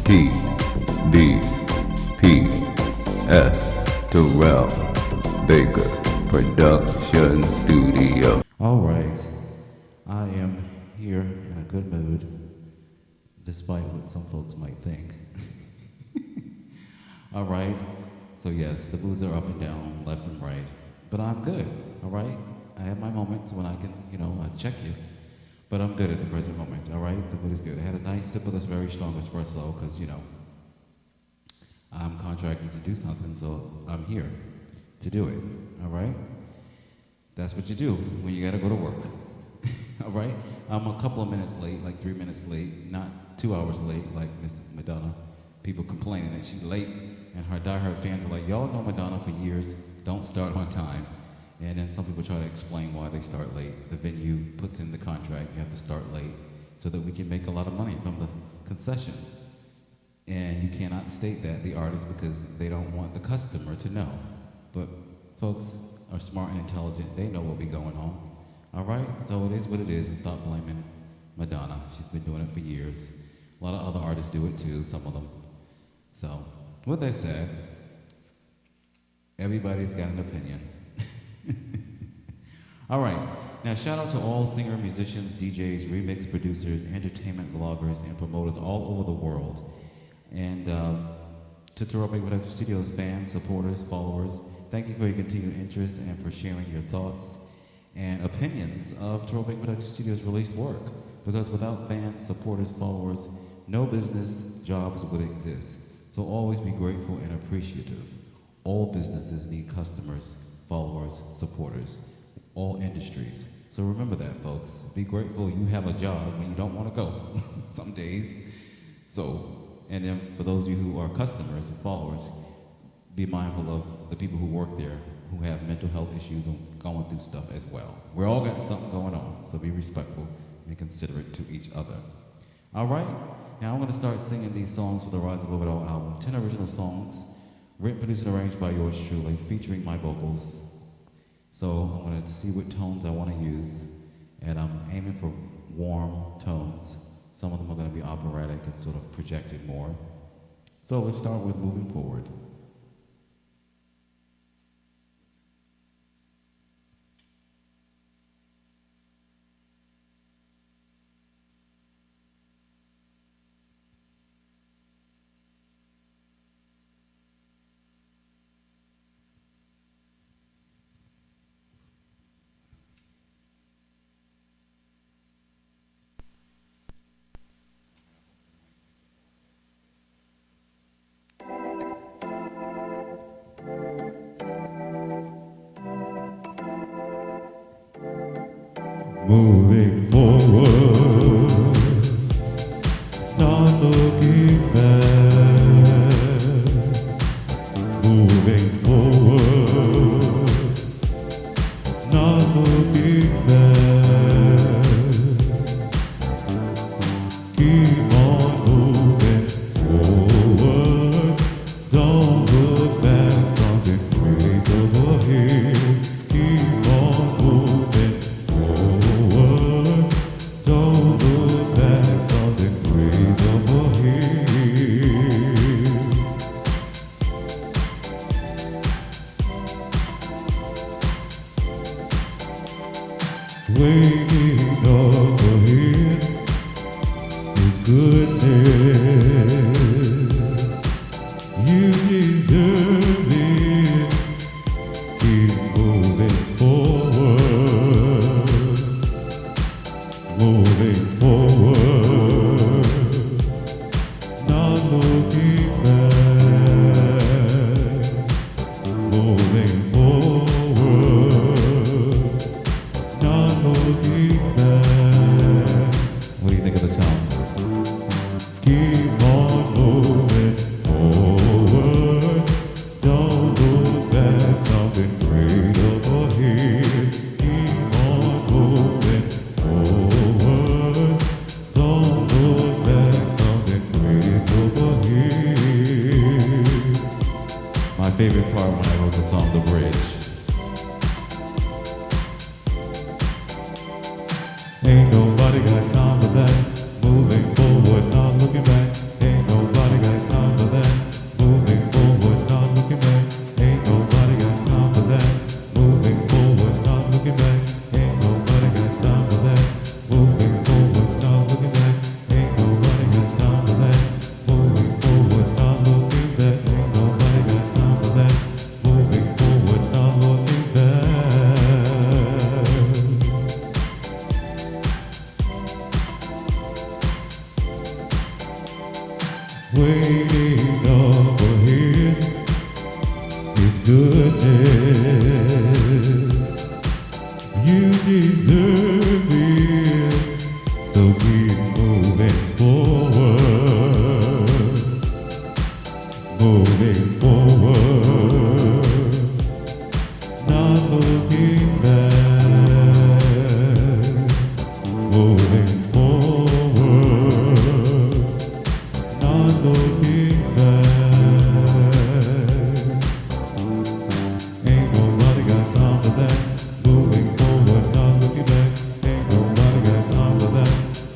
Tbps Terrell Baker Production Studio. All right, I am here in a good mood, despite what some folks might think. All right, so yes, the moods are up and down, left and right, but I'm good, all right? I have my moments when I can, I check you, but I'm good at the present moment, all right? The mood is good. I had a nice sip of this very strong espresso because, I'm contracted to do something, so I'm here to do it, all right? That's what you do when you gotta go to work, all right? I'm a couple of minutes late, like 3 minutes late, not 2 hours late, like Miss Madonna. People complaining that she's late, and her diehard fans are like, y'all know Madonna for years, don't start on time. And then some people try to explain why they start late. The venue puts in the contract, you have to start late, so that we can make a lot of money from the concession. And you cannot state that, the artist, because they don't want the customer to know. But folks are smart and intelligent, they know what be going on. All right, so it is what it is, and stop blaming Madonna. She's been doing it for years. A lot of other artists do it too, some of them. So, with that said, everybody's got an opinion. All right, now shout out to all singer, musicians, DJs, remix producers, entertainment bloggers, and promoters all over the world. And to Terrell Baker Production Studios fans, supporters, followers, thank you for your continued interest and for sharing your thoughts and opinions of Terrell Baker Production Studios' released work. Because without fans, supporters, followers, no business, jobs would exist. So always be grateful and appreciative. All businesses need customers, followers, supporters, all industries. So remember that, folks. Be grateful you have a job when you don't want to go some days. And then for those of you who are customers and followers, be mindful of the people who work there who have mental health issues and going through stuff as well. We all got something going on, so be respectful and considerate to each other. All right, now I'm going to start singing these songs for the Rise Above It All album. 10 original songs, written, produced, and arranged by yours truly, featuring my vocals. So I'm going to see what tones I want to use, and I'm aiming for warm tones. Some of them are going to be operatic and sort of projected more. So let's start with Moving Forward. Moving forward, not looking back. Moving forward, not looking back. Keep on moving forward, don't look back, something great over here. Keep on moving forward, don't look back, something great over here. Waiting over here is goodness. You deserve it. Keep moving forward, moving forward, not looking back. Moving forward, not looking back. What do you think of the tone? Keep on moving forward, don't look back, something great over here. Keep on moving forward, don't look back, something great over here. My favorite part when I wrote the song, the bridge. Ain't nobody got time for that. Moving forward, not looking back. Ain't nobody waiting up ahead is goodness. You deserve it, so keep moving forward, moving forward, not looking back, moving forward, not looking back. Ain't nobody got time for that. Moving forward, not looking back. Ain't nobody got time for that.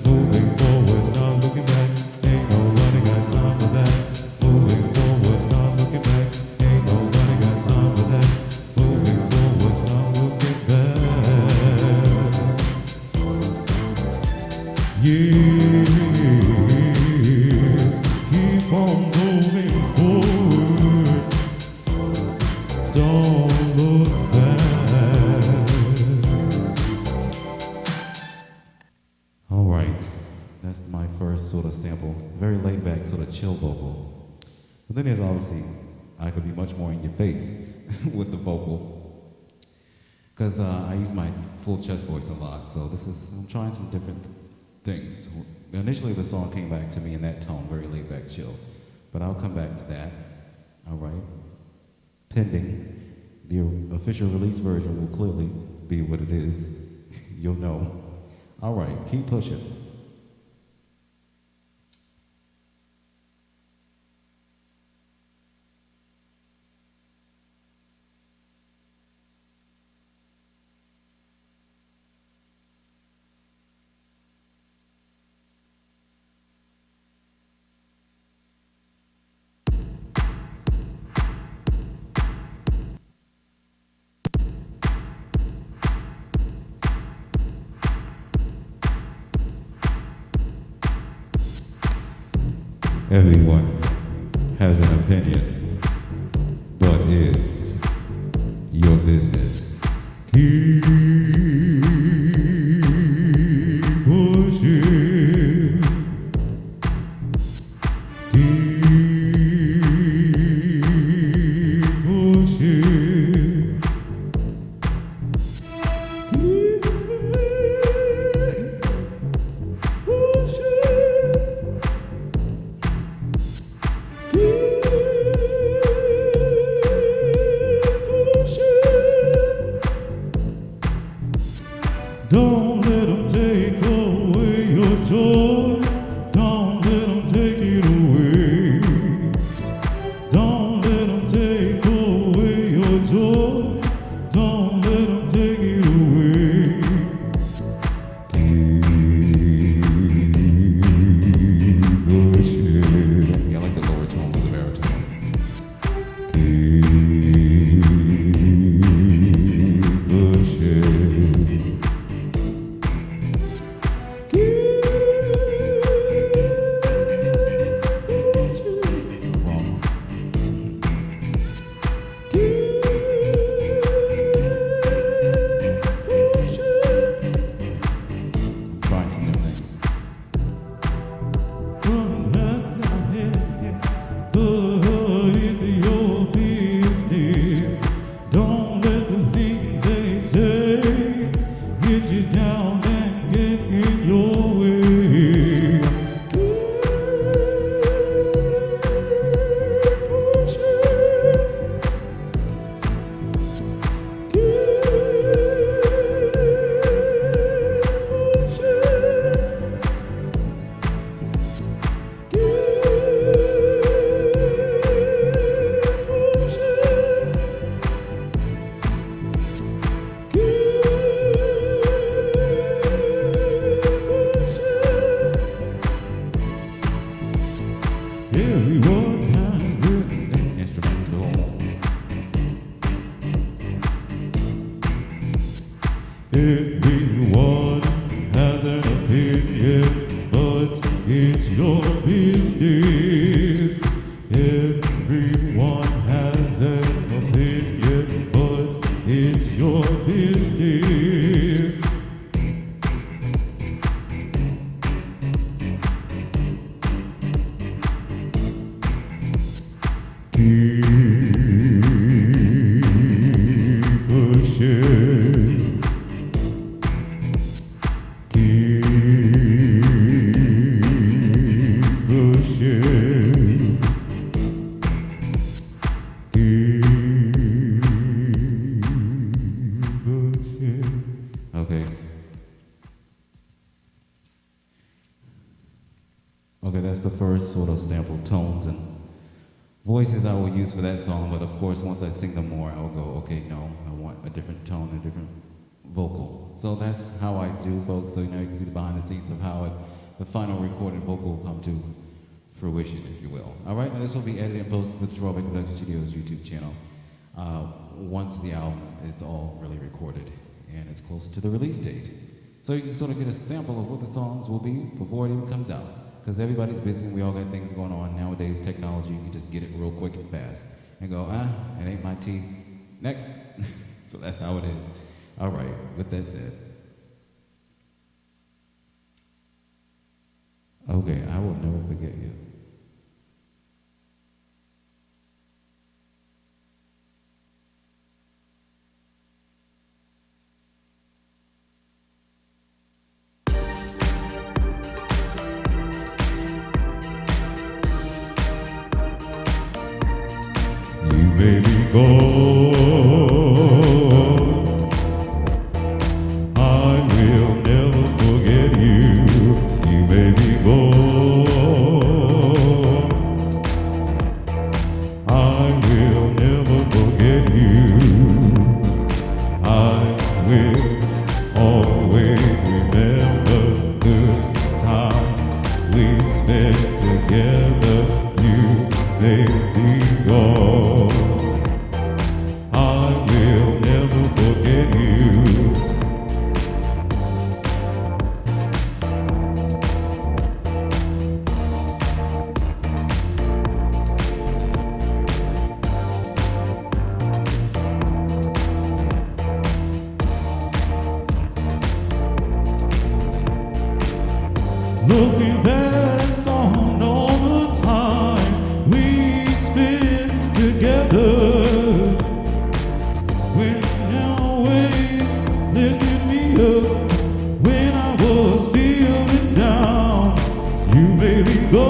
Moving forward, not looking back. Ain't nobody got time for that. Moving forward, not looking back. Ain't nobody got time for that. Moving forward, not looking back. Yeah, keep on moving forward. Don't look back. All right, that's my first sort of sample. Very laid back, sort of chill vocal. But then there's obviously, I could be much more in your face with the vocal. Because I use my full chest voice a lot, so I'm trying some different things. Initially the song came back to me in that tone, very laid back, chill. But I'll come back to that, all right? Pending. The official release version will clearly be what it is. You'll know. All right, keep pushing. Everyone has an opinion, but it's your business. Keep pushing. Keep pushing. Keep Don't let them take away your joy. Don't let them take it away. Don't let them take away your joy. Don't let them take it away. Keep pushing. Yeah, I like the lower tone with the baritone. Keep pushing. Everyone has an instrumental. Everyone has an opinion, but it's your business. Everyone has an opinion, but it's your business. tones and voices I will use for that song, but of course, once I sing them more, I will go, okay, no, I want a different tone, a different vocal. So that's how I do, folks. So you know, you can see the behind the scenes of how the final recorded vocal will come to fruition, if you will. All right, now this will be edited and posted to the Terrell Production Studios YouTube channel once the album is all really recorded and it's closer to the release date. So you can sort of get a sample of what the songs will be before it even comes out. Because everybody's busy and we all got things going on. Nowadays, technology, you can just get it real quick and fast. And go, it ain't my tea. Next. So that's how it is. All right, with that said. Okay, I will never forget you. You made me go. I will never forget you. You made me go. I will never forget you. I will always remember the times we spent together. You made me go. I will never forget you. Looking back on all the times we spent together, when always lifted me up, when I was feeling down, you made me go.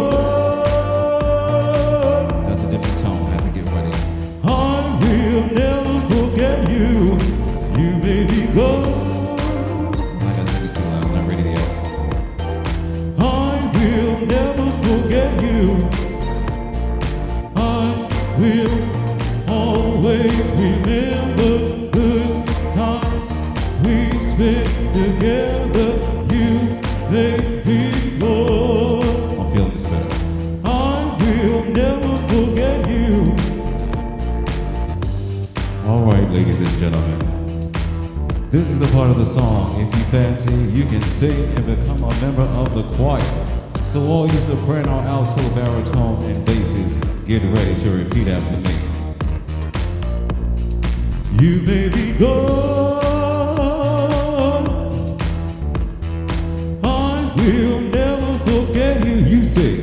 That's a different tone, I have to get ready. I will never forget you, you made me go. I gotta sing it too loud, I'm not ready yet. I will never forget you. I will always remember good times we spent together. You made me go. I'm feeling this better. I will never forget you. All right, ladies and gentlemen. This is the part of the song, if you fancy, you can sing and become a member of the choir. So all you soprano, alto, baritone, and basses, get ready to repeat after me. You made me go. I will never forget you. You say.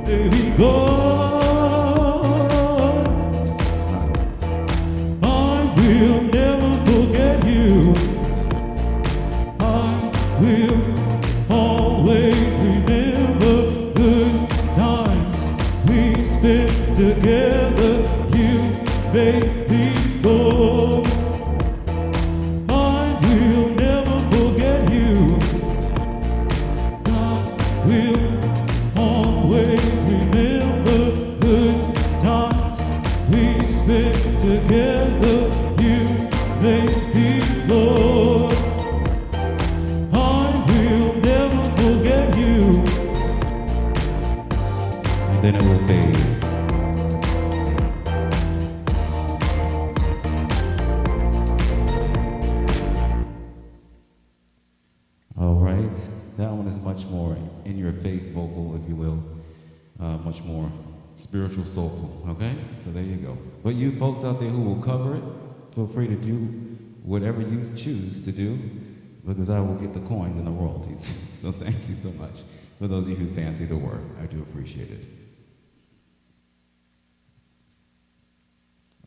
Baby, go. I will never forget you. I will always remember good times we spent together. You made me go. I will never forget you. I will always remember good times we spent together. You made me go. I will never forget you. And then it will fade. All right, that one is much more in your face vocal, if you will. Much more spiritual, soulful, okay? So there you go. But you folks out there who will cover it, feel free to do whatever you choose to do, because I will get the coins and the royalties. So thank you so much. For those of you who fancy the work, I do appreciate it.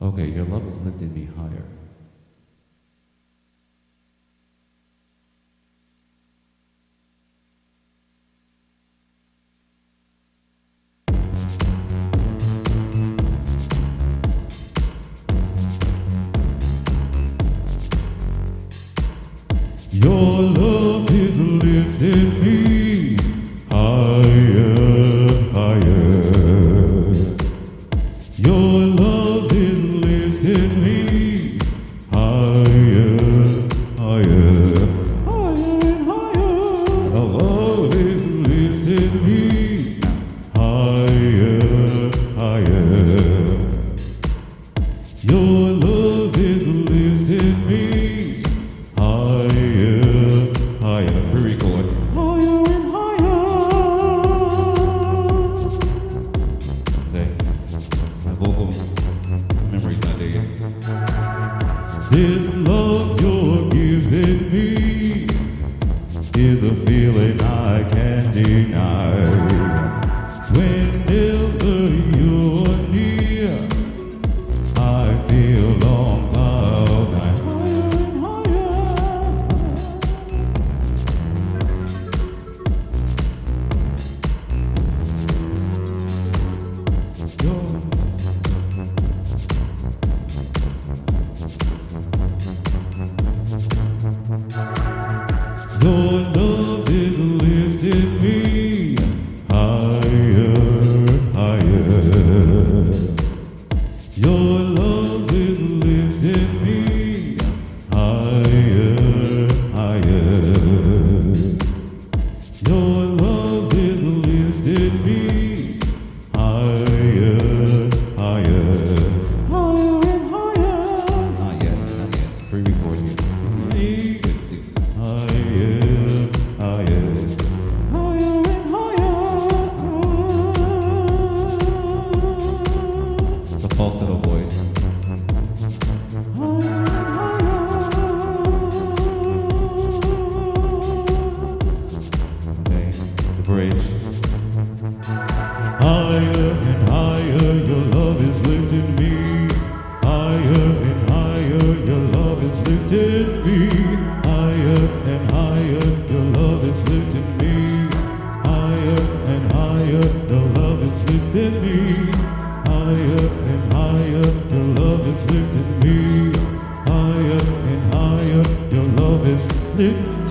Okay, your love has lifted me higher. Your love is lifting me higher, higher. Your love is lifting me higher, higher, higher and higher. Your love is lifting me higher, higher. Your love is lifting me higher, higher. Pre-record. Higher and higher. Okay. My vocal memory's not there yet. This love you're giving me is a feeling I can't deny. Whenever you're near, I feel on cloud nine. Your love is lifting me higher, higher. Your love is lifting me higher, higher. Your love is lifting me higher, higher. Higher and higher. Not yet, not yet. Pre-record here. Higher, higher. Higher and higher. It's a falsetto voice. Okay, the bridge. Higher and higher, your love is lifting me. Higher and higher, your love is lifting me. Higher and higher, your love is lifting me. Higher and higher, your love is lifting me. Higher and higher, your love is lifting me. Higher and higher, your love is lifting me.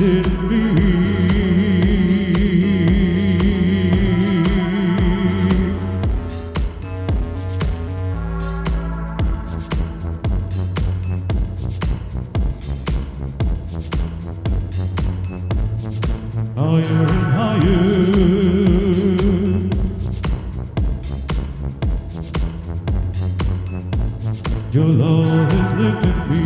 Higher and higher. Your love is lifting me.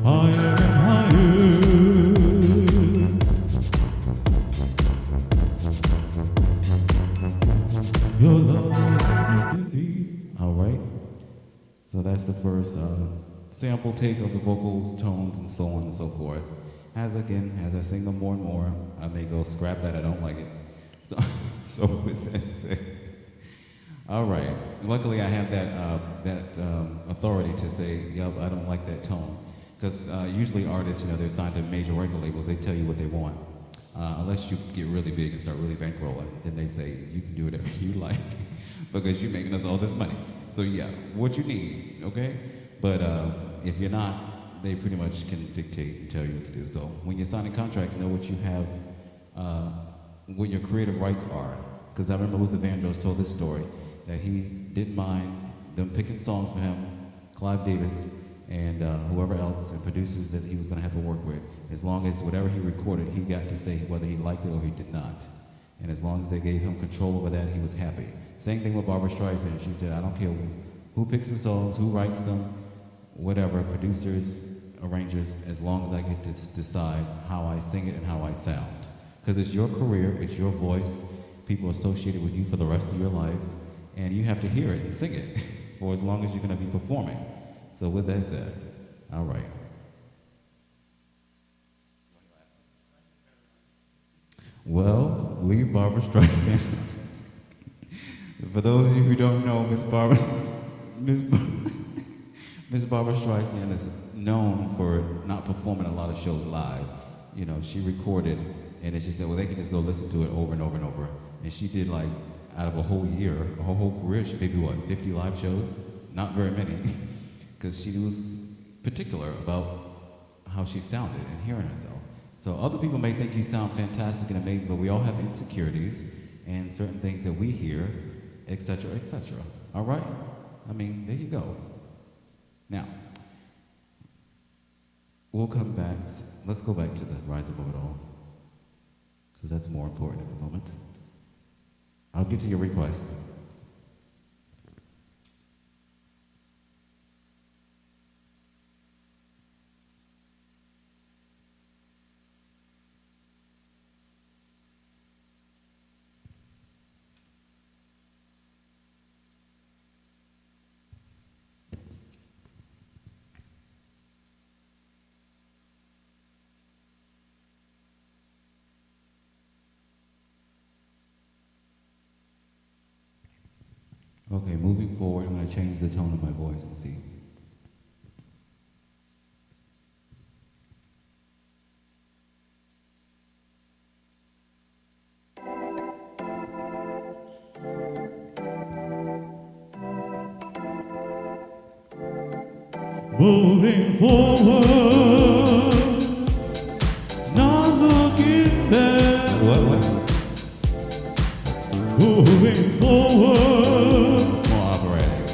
Higher and higher. Your love is lifting me. All right. So that's the first sample take of the vocal tones and so on and so forth. As I sing them more and more, I may go scrap that, I don't like it. So with that said, all right. Luckily I have that authority to say, yup, I don't like that tone. Because usually artists, they're signed to major record labels, they tell you what they want. Unless you get really big and start really bankrolling, then they say, you can do whatever you like, because you're making us all this money. So yeah, what you need, okay? But if you're not, they pretty much can dictate and tell you what to do. So when you're signing contracts, know what you have, what your creative rights are. Because I remember Luther Vandross told this story, that he didn't mind them picking songs for him, Clive Davis, and whoever else, and producers that he was gonna have to work with, as long as whatever he recorded, he got to say whether he liked it or he did not. And as long as they gave him control over that, he was happy. Same thing with Barbra Streisand. She said, I don't care who picks the songs, who writes them, whatever, producers, arrangers, as long as I get to decide how I sing it and how I sound. Because it's your career, it's your voice, people associated with you for the rest of your life, and you have to hear it and sing it for as long as you're gonna be performing. So with that said, all right. Well, leave Barbra Streisand. For those of you who don't know, Miss Barbra Streisand is known for not performing a lot of shows live. You know, she recorded, and then she said, well, they can just go listen to it over and over and over. And she did, like, out of a whole year, her whole career, she maybe, 50 live shows? not very many, because she was particular about how she sounded and hearing herself. So other people may think you sound fantastic and amazing, but we all have insecurities and certain things that we hear, etc., etc. All right? I mean, there you go. Now, we'll come back. Let's go back to the Rise Above It All, because that's more important at the moment. I'll get to your request. Okay, moving forward, I'm going to change the tone of my voice and see. Moving forward, not looking back. What? Moving forward, small operatic.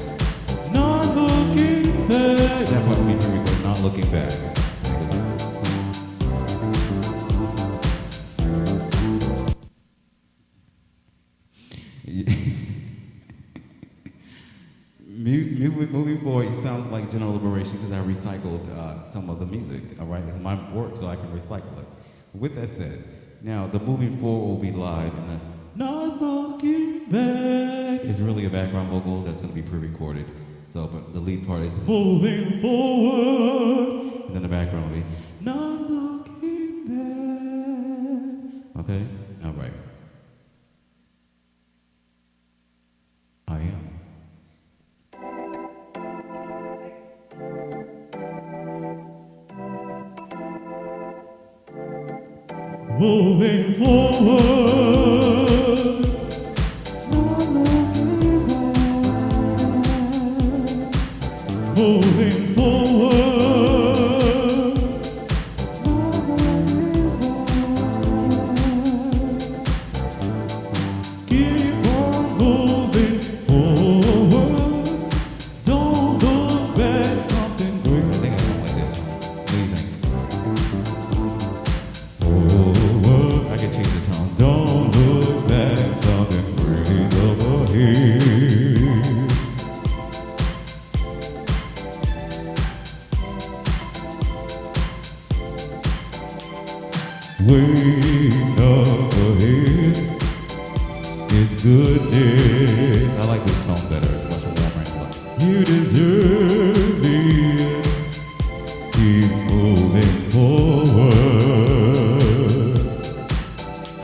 Not looking back. That part we hear, but not looking back. Moving forward, it sounds like General Liberation because I recycled some of the music, all right? It's my work, so I can recycle it. With that said, now the moving forward will be live, and the not looking back is really a background vocal that's going to be pre-recorded. So, but the lead part is moving forward, and then the background will be not looking back. Okay? All right. I am. Moving forward, moving forward, keep on moving forward, don't look back, something great. I think I sound like that. What do you think? I can change the tone. Don't look back, something great over here. Way up ahead is goodness. I like this tone better. It's much warmer and you deserve it. Keep moving forward.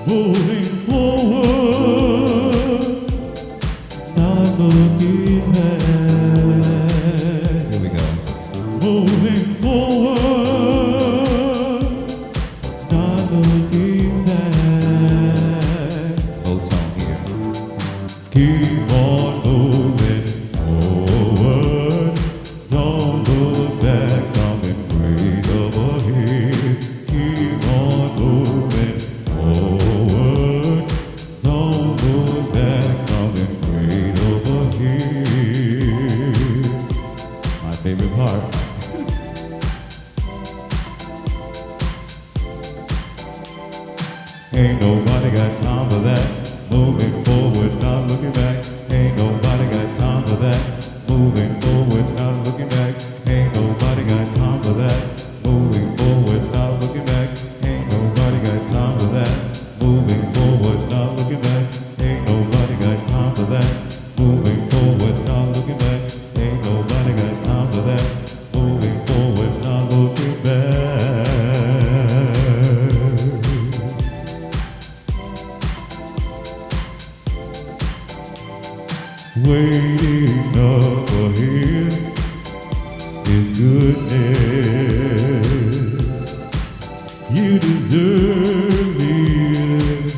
Moving forward, not looking back. Here we go. Moving forward, not looking back. Low tone here. Keep on moving forward, don't look back, something great over here. Keep on moving forward, don't look back, something great over here. My favorite part. Ain't nobody got time for that. Moving forward, not looking back. Ain't nobody got time for that. Moving forward, not looking back. Ain't nobody got time for that. Moving forward, not looking back. Ain't nobody got time for that. Moving forward, not looking back. Ain't nobody got time for that. Moving forward, not looking back. Ain't nobody got time for that. Moving forward, not looking back. Waiting up ahead is goodness. You deserve it,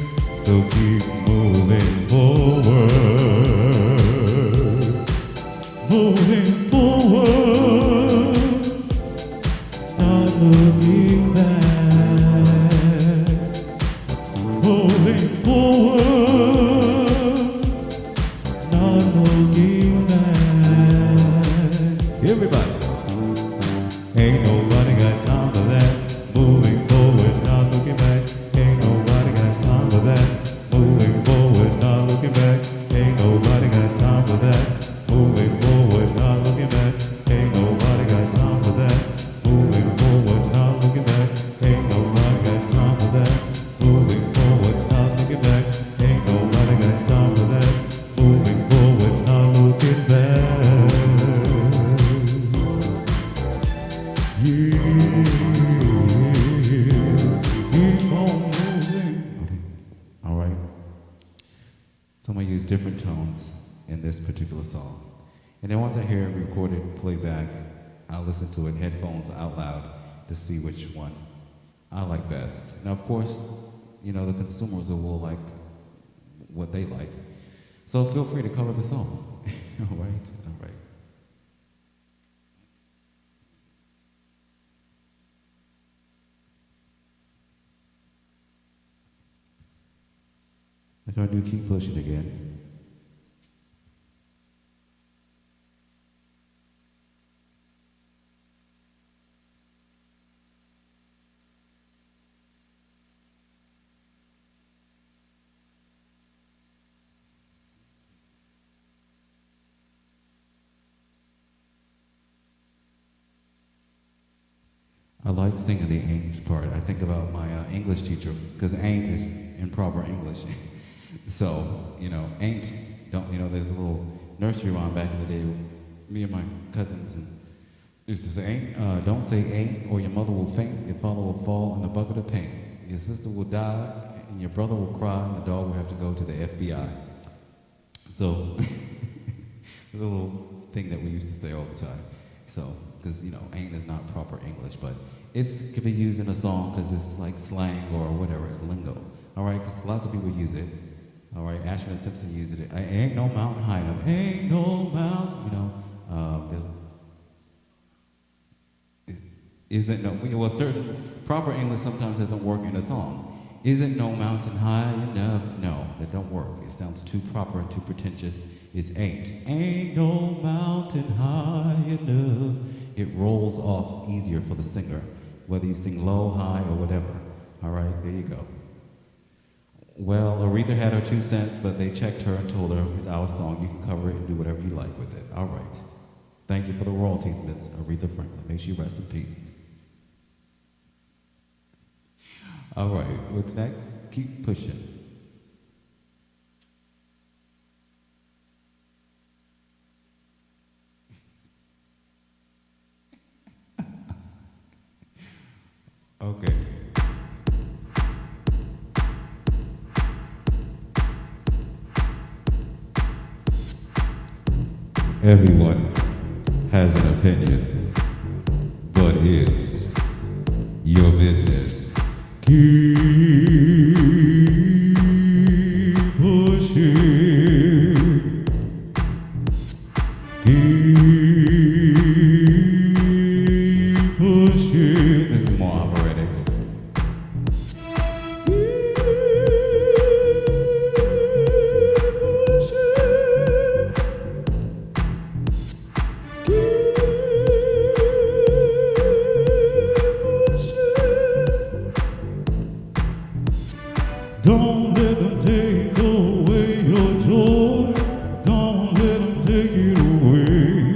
so keep moving forward. moving forward, not looking back. Moving forward, not looking back. Everybody. Ain't nobody got time for that. Moving forward, not looking back. Ain't nobody got time for that. Moving forward, not looking back. Ain't nobody got time for that. Moving forward, not looking back. Ain't nobody got time for that. Moving forward, not looking back. Ain't nobody got time for that. Moving forward, not looking back. Ain't nobody got time for that. Moving forward, not looking back. All right. Someone used different tones in this particular song. And then once I hear it recorded playback, I'll listen to it headphones out loud to see which one I like best. Now, of course, you know, the consumers will like what they like. So feel free to cover the song. All right? All right. Like our new Keep Pushing again. I like singing the ain't part. I think about my English teacher, because ain't is improper English. So, you know, ain't, don't, you know, there's a little nursery rhyme back in the day, me and my cousins and used to say, ain't, don't say ain't, or your mother will faint, your father will fall in a bucket of paint, your sister will die, and your brother will cry, and the dog will have to go to the FBI. So, there's a little thing that we used to say all the time. So, because, you know, ain't is not proper English, but it could be used in a song because it's like slang or whatever, it's lingo. All right, because lots of people use it. All right, Ashford and Simpson used it. Ain't no mountain high enough. Ain't no mountain, you know. Isn't no, well, certain proper English sometimes doesn't work in a song. Isn't no mountain high enough? No, that don't work. It sounds too proper and too pretentious. It's ain't no mountain high enough. It rolls off easier for the singer, whether you sing low, high, or whatever. All right, there you go. Well, Aretha had her 2 cents, but they checked her and told her it's our song. You can cover it and do whatever you like with it. All right. Thank you for the royalties, Miss Aretha Franklin. May she rest in peace. All right, what's next? Keep pushing. Okay. Everyone has an opinion, but it's your business. Keep pushing. Keep pushing. This is more operatic. Don't let them take away your joy. Don't let them take it away.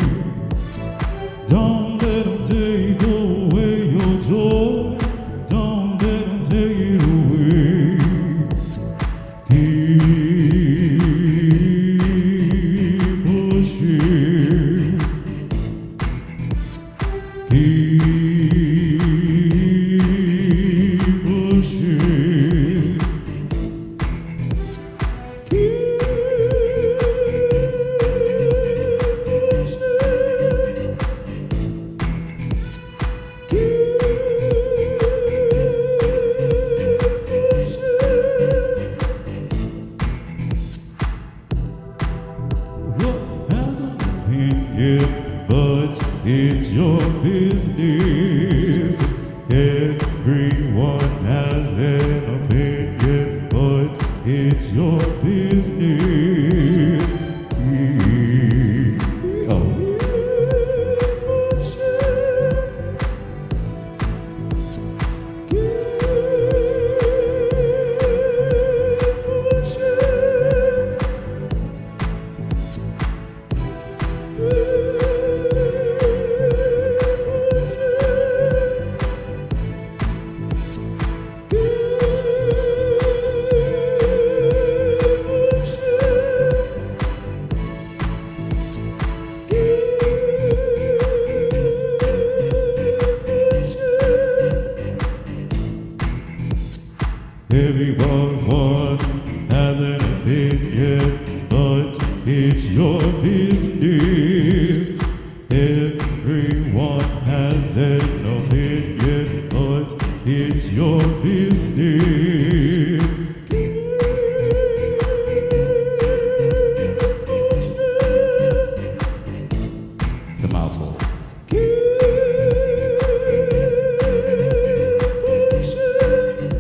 opinion, but it's your business. Everyone has an opinion, but it's your business. Oh. Everyone has an opinion, but it's your business. Everyone has an opinion, but it's your business. It's a mouthful.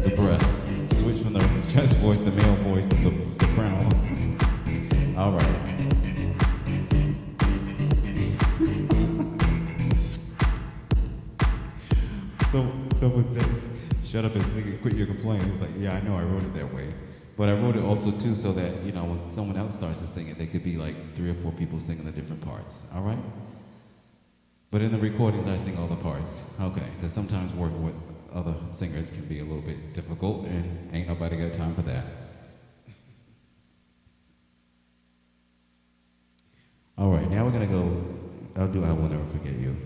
The breath. Switch from the chest voice, the male voice, to the soprano. All right. So someone says, "Shut up and sing it. Quit your complaining." It's like, yeah, I know I wrote it that way, but I wrote it also too so that when someone else starts to sing it, they could be like 3 or 4 people singing the different parts. All right. But in the recordings, I sing all the parts. Okay, because sometimes working with other singers can be a little bit difficult, and ain't nobody got time for that. All right, now we're gonna go, I'll do I Will Never Forget You.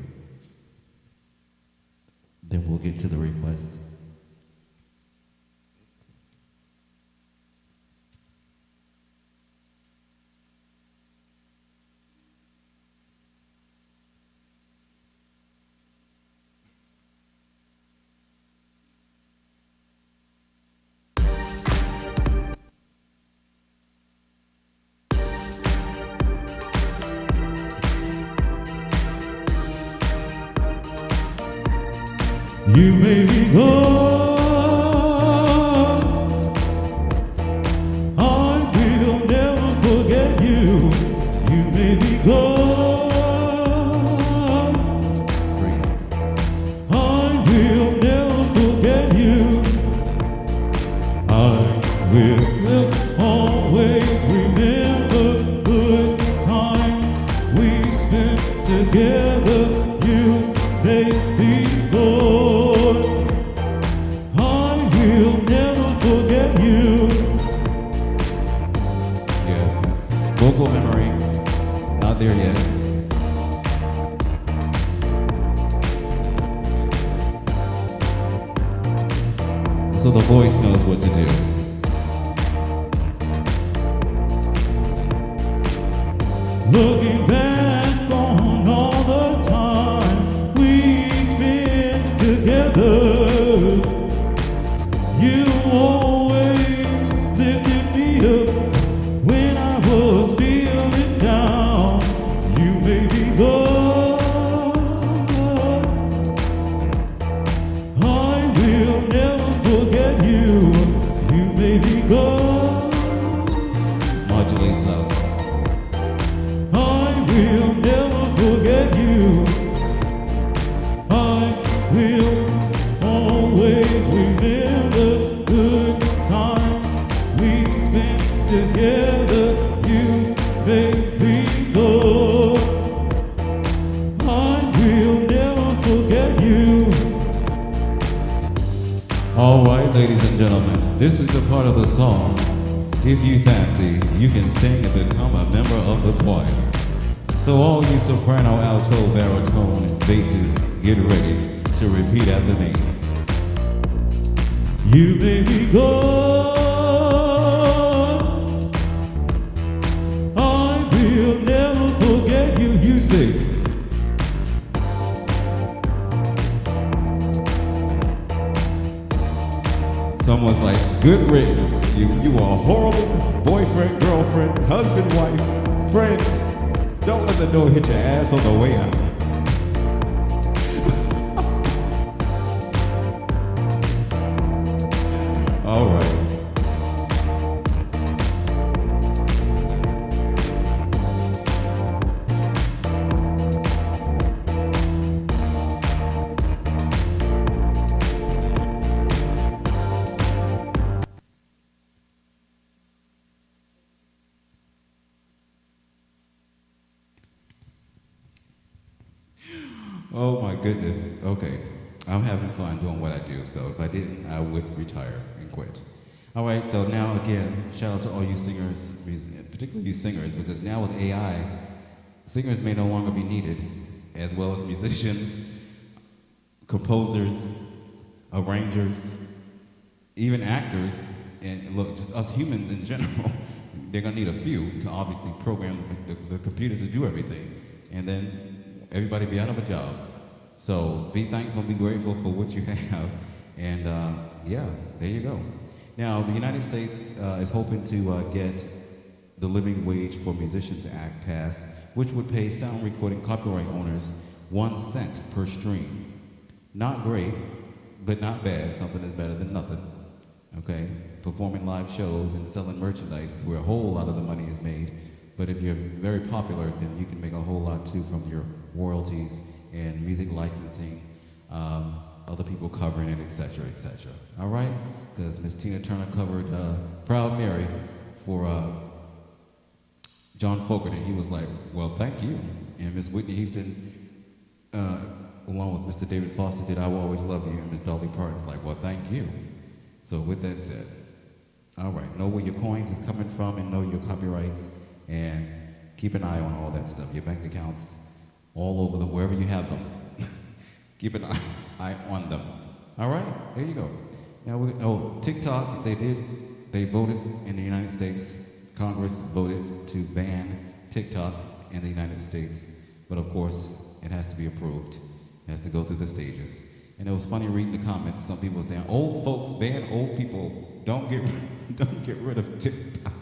Then we'll get to the request. You may be gone, I will never forget you. You may be gone, I will never forget you. I will always remember good times we spent together. You may be gone, I will never forget you. Yeah, vocal memory, not there yet. So the voice knows what to do. Looking back on all the times we spent together, you always lifted me up when I was feeling down. You may be gone, I will never forget you. You may be gone. Modulates out. I will never forget you. I will always remember good times we spent together. You made me go. I will never forget you. All right, ladies and gentlemen, this is the part of the song. If you fancy, you can sing and become a member of the choir. So all you soprano, alto, baritone, and basses, get ready to repeat after me. You may be gone, I will never forget you. You say, someone's like, good riddance. You were a horrible boyfriend, girlfriend, husband, wife, friend. Don't let the door hit your ass on the way out. All right. Oh my goodness. Okay. I'm having fun doing what I do, so if I didn't, I would retire and quit. All right, so now again, shout out to all you singers, particularly you singers, because now with AI, singers may no longer be needed, as well as musicians, composers, arrangers, even actors, and look, just us humans in general. They're gonna need a few to obviously program the computers to do everything, and then everybody be out of a job. So be thankful, be grateful for what you have, and yeah, there you go. Now, the United States is hoping to get the Living Wage for Musicians Act passed, which would pay sound recording copyright owners 1 cent per stream. Not great, but not bad. Something is better than nothing. Okay? Performing live shows and selling merchandise is where a whole lot of the money is made. But if you're very popular, then you can make a whole lot too from your royalties and music licensing, other people covering it, etc., etc. All right? Because Miss Tina Turner covered Proud Mary for John Fogerty, and he was like, well, thank you. And Miss Whitney Houston, along with Mr. David Foster, did I Will Always Love You, and Miss Dolly Parton's like, well, thank you. So with that said, all right, know where your coins is coming from and know your copyrights, and keep an eye on all that stuff. Your bank accounts, all over wherever you have them. Keep an eye on them. All right, there you go. Now, TikTok, they voted in the United States. Congress voted to ban TikTok in the United States. But of course, it has to be approved. It has to go through the stages. And it was funny reading the comments. Some people saying, old folks ban old people. Don't get rid of TikTok.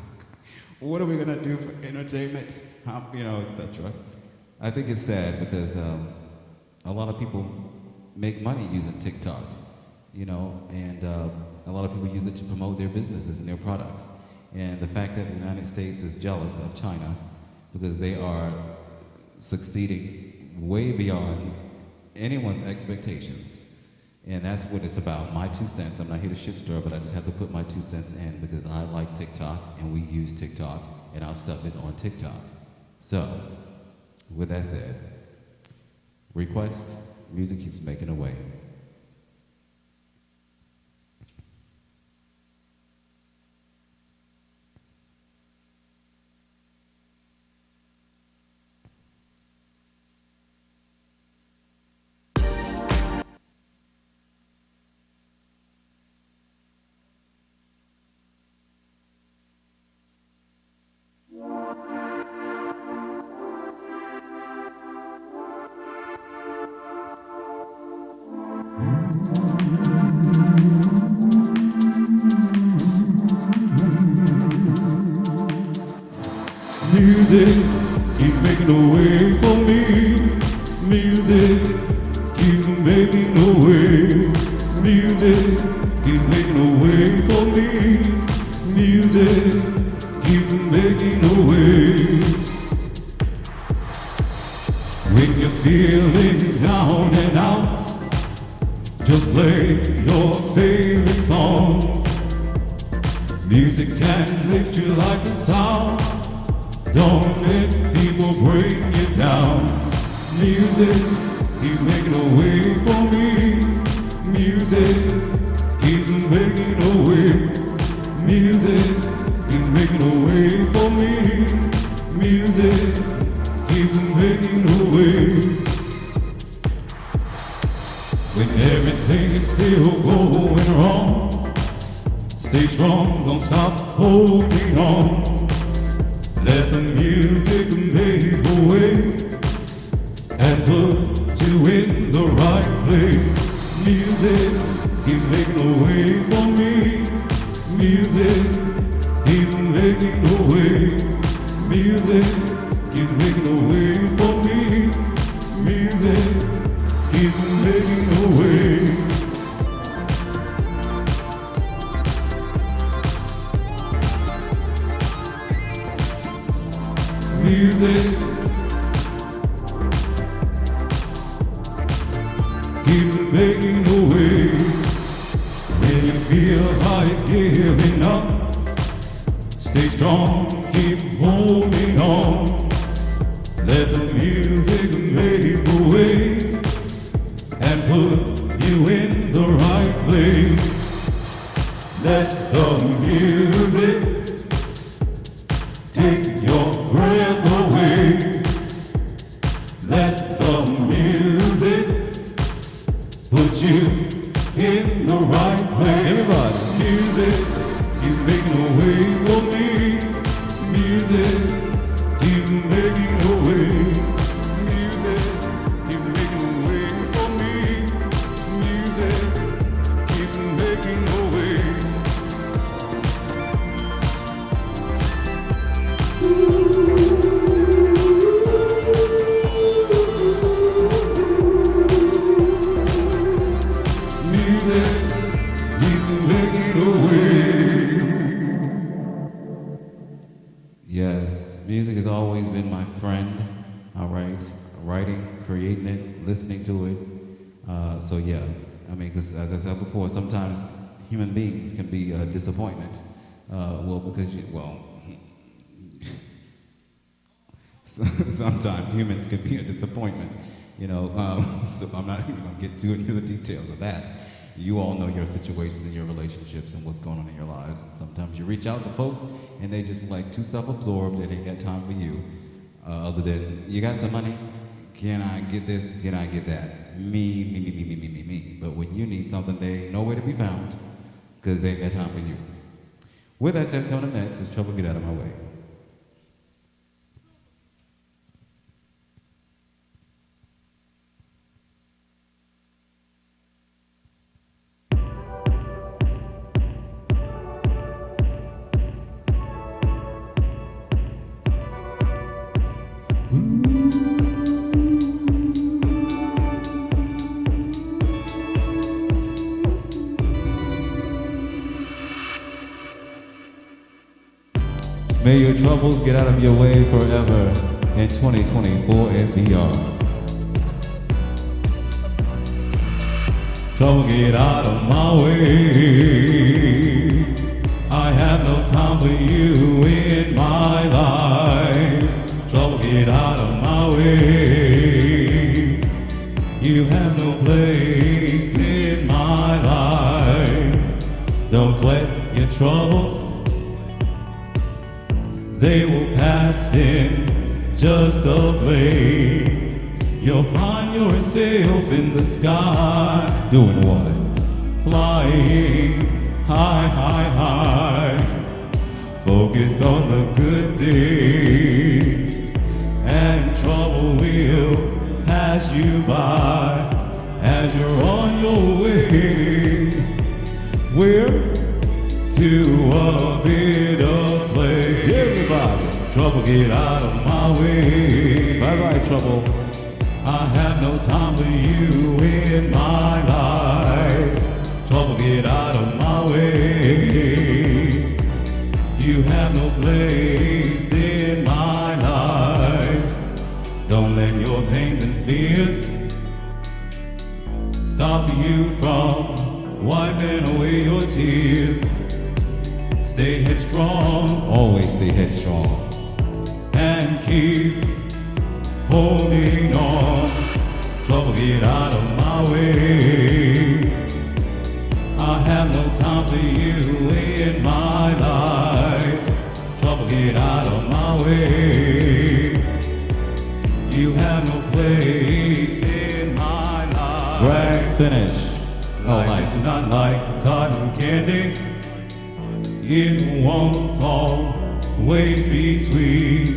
What are we gonna do for entertainment? Etc. I think it's sad because a lot of people make money using TikTok, and a lot of people use it to promote their businesses and their products. And the fact that the United States is jealous of China because they are succeeding way beyond anyone's expectations. And that's what it's about, my 2 cents. I'm not here to shit stir, but I just have to put my 2 cents in because I like TikTok and we use TikTok and our stuff is on TikTok. So, with that said, request, music keeps making a way. Music keeps making a way for me. Music keeps making a way. Music keeps making a way for me. Music keeps making a way. When you're feeling down and out, just play your favorite songs. Music can lift you like the sound. Don't let people bring you down. Music keeps making a way for me. Music keeps making a way. Music keeps making a way for me. Music keeps making a way. When everything is still going wrong, stay strong, don't stop holding on. Let the music make a way and put you in the right place. Music keeps making a way for me. Music keeps making a way. Music keeps making a way. making a way. When you feel like giving up, stay strong, keep holding on. Let the music make a way and put you in the right place. Let the music take your breath away. Let the music put you in the right place. Everybody, music keeps making a way for me. Music keeps making a way. Music keeps making a way for me. Music keeps making a way. Music keeps making a way. Yes, music has always been my friend. All right, writing, creating it, listening to it. So yeah, I mean, because as I said before, sometimes human beings can be a disappointment. Sometimes humans can be a disappointment. You know, so I'm not even gonna get too into the details of that. You all know your situations and your relationships and what's going on in your lives. And sometimes you reach out to folks and they just like too self-absorbed. They ain't got time for you. Other than, you got some money? Can I get this? Can I get that? Me. But when you need something, they ain't nowhere to be found because they ain't got time for you. With that said, coming up next is Trouble Get Out of My Way. May your troubles get out of your way forever in 2024 and beyond. Trouble get out of my way. I have no time for you in my life. Trouble get out of my way. You have no place in my life. Don't sweat your troubles. They will pass in just a blade. You'll find yourself in the sky. Doing what? Flying high, high, high. Focus on the good things, and trouble will pass you by as you're on your way. Where? To a better place. Everybody, Trouble get out of my way. bye-bye trouble. I have no time for you in my life. Trouble get out of my way. You have no place in my life. Don't let your pains and fears stop you from wiping away your tears. Stay headstrong, Always stay headstrong. and keep holding on. Trouble get out of my way. I have no time for you in my life. Trouble get out of my way. You have no place in my life. Right, finish. Life is not like cotton candy. It won't always be sweet.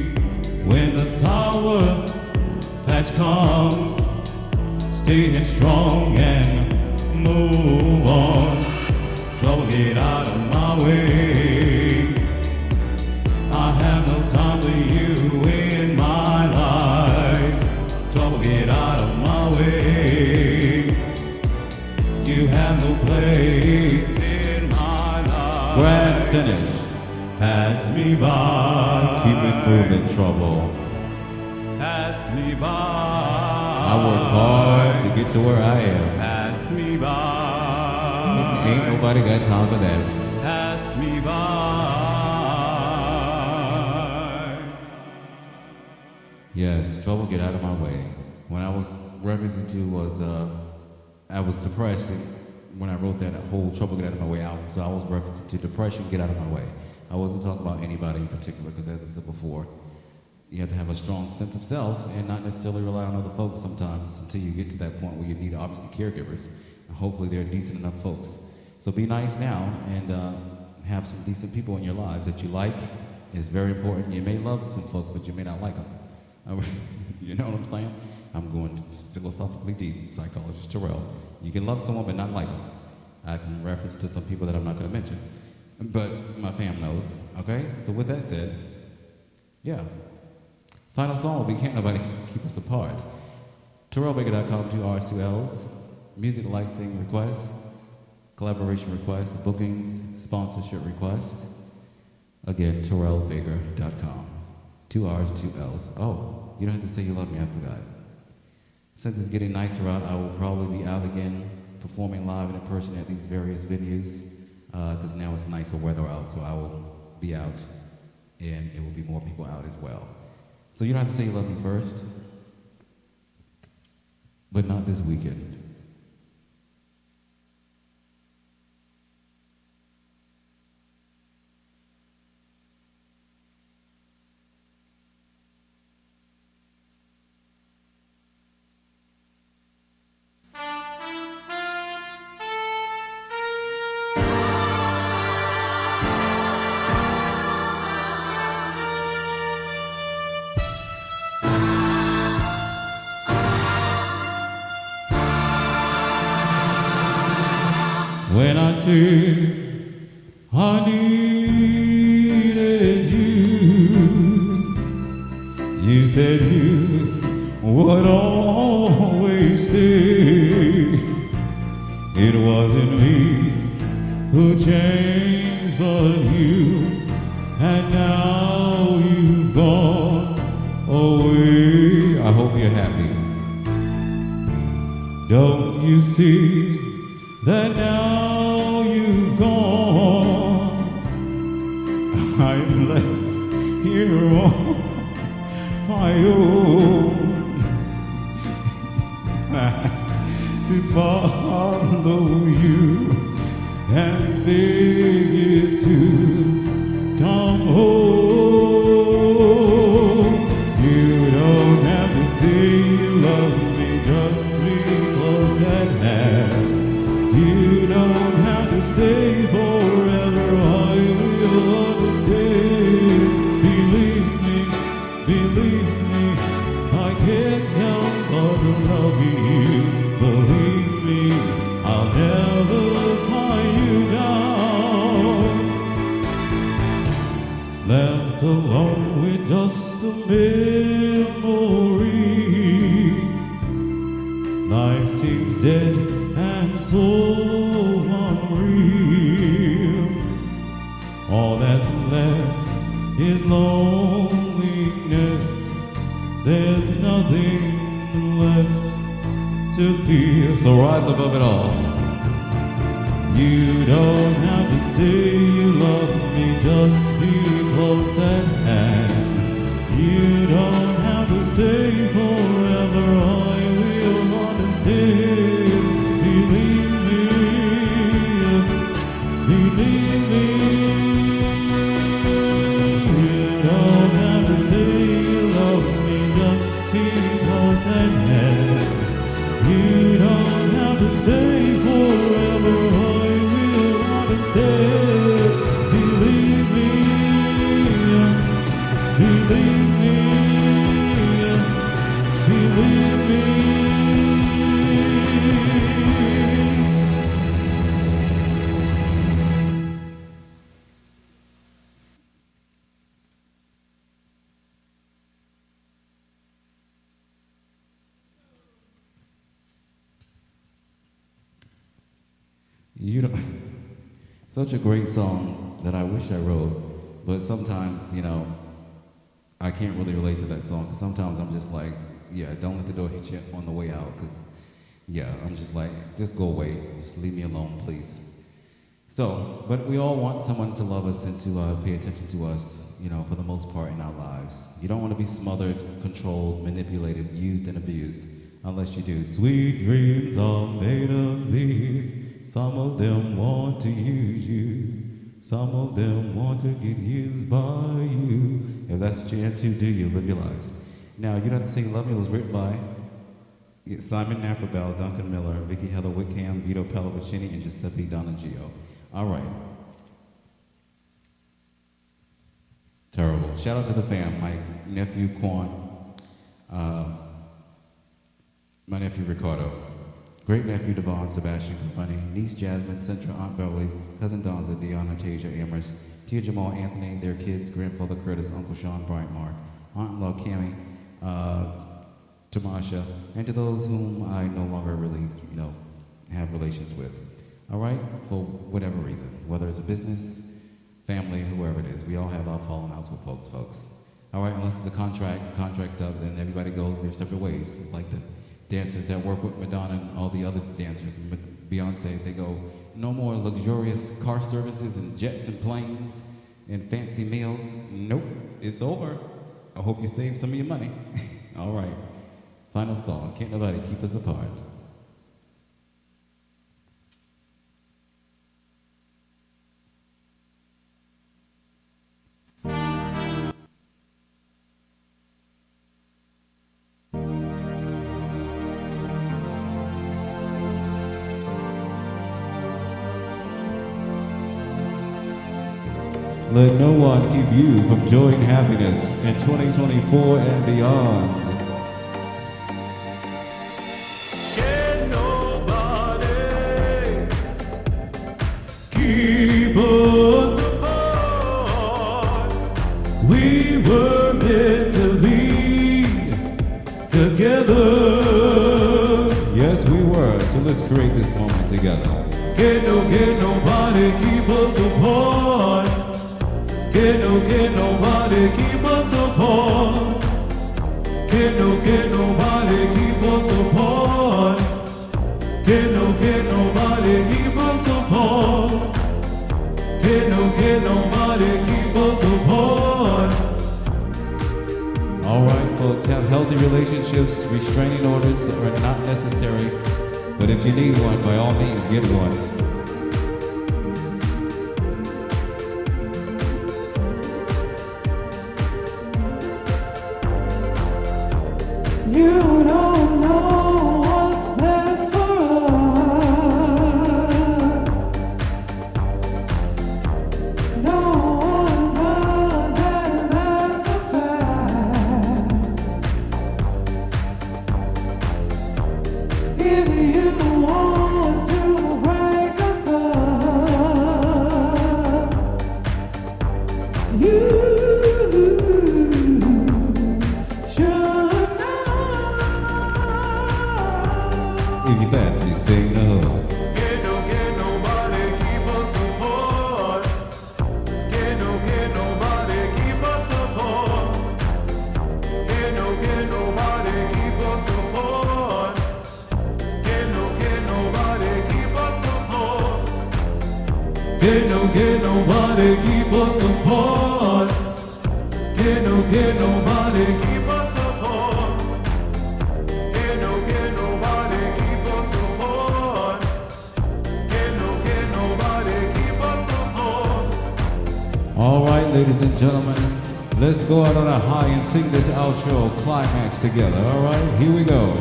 When the sour patch comes, stay strong and move on. Trouble get out of my way. I have no time for you in my life. Trouble get out of my way. You have no place in my life. Grand finish. Pass me by. Keep it moving, trouble. Pass me by. I work hard to get to where I am. Pass by. Ain't nobody got time for that. Pass me by. Yes, trouble, get out of my way. When I was referencing to was, I was depressed when I wrote that whole Trouble Get Out of My Way album. So I was referencing to depression, get out of my way. I wasn't talking about anybody in particular, because as I said before, you have to have a strong sense of self and not necessarily rely on other folks sometimes until you get to that point where you need, obviously, caregivers. And hopefully they're decent enough folks. So be nice now and have some decent people in your lives that you like. Is very important. You may love some folks, but you may not like them. You know what I'm saying? I'm going philosophically deep, psychologist Terrell. You can love someone but not like them. I can reference to some people that I'm not going to mention. But my fam knows, okay? So with that said, yeah. Final song will be Can't Nobody Keep Us Apart. TerrellBaker.com, 2 R's, 2 L's. Music licensing requests, collaboration requests, bookings, sponsorship requests. Again, TerrellBaker.com, 2 R's, 2 L's. Oh, you don't have to say you love me, I forgot. Since it's getting nicer out, I will probably be out again performing live and in person at these various venues because now it's nicer weather out, so I will be out and it will be more people out as well. So you don't have to say you love me first, but not this weekend. When I said I needed you, you said you would always stay. It wasn't me who changed but you, and now you've gone away. I hope you're happy. Don't you see that now you've gone? I'm left here on my own to follow you and beg you to come home. You don't have to say you love me just because that happened. You don't have to stay forever, I will understand. Believe me, I can't help but loving you. Believe me, I'll never tie you down. Left alone with just a memory. Life seems dead and so unreal. All that's left is loneliness. There's nothing left to feel. So rise above it all. You don't have to say you love me just because that happened. You don't have to stay forever, I will understand. Believe me, you don't have to say you love me just because that happened. You don't have to stay forever, I will understand. Believe me, believe me, believe me. You know, such a great song that I wish I wrote, but sometimes, you know, I can't really relate to that song, because sometimes I'm just like, yeah, don't let the door hit you on the way out, because Yeah, I'm just like, just go away. Just leave me alone, please. So, but we all want someone to love us and to pay attention to us, you know, for the most part in our lives. You don't want to be smothered, controlled, manipulated, used, and abused, unless you do. Sweet dreams are made of these. Some of them want to use you. Some of them want to get used by you. If that's what you're into, do you? Live your lives. Now, you don't have to sing Love Me was written by Simon Napperbell, Duncan Miller, Vicky Heather Wickham, Vito Pellavicini, and Giuseppe Donagio. All right. Terrible. Shout out to the fam. My nephew Quan, my nephew Ricardo, great nephew Devon, Sebastian Company, niece Jasmine, Centra, Aunt Beverly, cousin Donza, Deanna, Tasia, Amherst, Tia Jamal, Anthony, their kids, grandfather Curtis, Uncle Sean, Bryant Mark, aunt-in-law Cammie, Tamasha, and to those whom I no longer really, you know, have relations with. All right? For whatever reason, whether it's a business, family, whoever it is, we all have our falling outs with folks. All right, unless it's a contract's up, then everybody goes their separate ways. It's like the dancers that work with Madonna and all the other dancers, Beyonce, they go, no more luxurious car services and jets and planes and fancy meals. Nope, it's over. I hope you save some of your money. All right, final song, Can't Nobody Keep Us Apart. Let no one keep you from joy and happiness in 2024 and beyond. Can nobody keep us apart? We were meant to be together. Yes, we were. So let's create this moment together. Can nobody keep us apart? Can nobody keep us apart? Can nobody keep us apart? Can nobody keep us apart? Can nobody keep us apart? All right, folks, have healthy relationships. Restraining orders are not necessary, but if you need one, by all means, get one. You don't know what's best for us. No one does, and that's a fact. If you want to break us up, you If you fancy, say no. Can nobody keep us apart? Can nobody keep us apart? Can nobody keep us apart? Can nobody keep us apart? Can nobody keep us apart? Can nobody keep us apart? Can nobody keep us apart? Can nobody keep us apart? All right, ladies and gentlemen, let's go out on a high and sing this outro climax together. All right, here we go.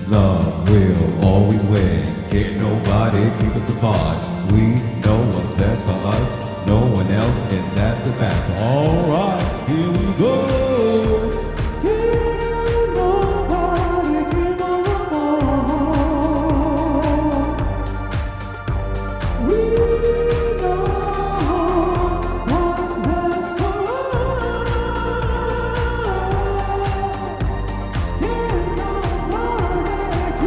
Love will always win. Can't nobody keep us apart. We know what's best for us. No one else, and that's a fact. All right, here we go. Can nobody keep us apart? We know what's best for us. Can nobody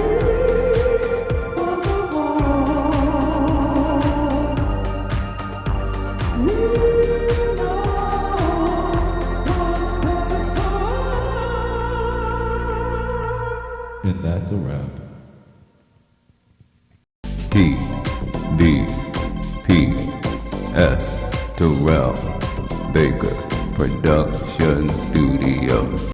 keep us apart? We know what's And that's a wrap. Tbps Terrell Baker Production Studios.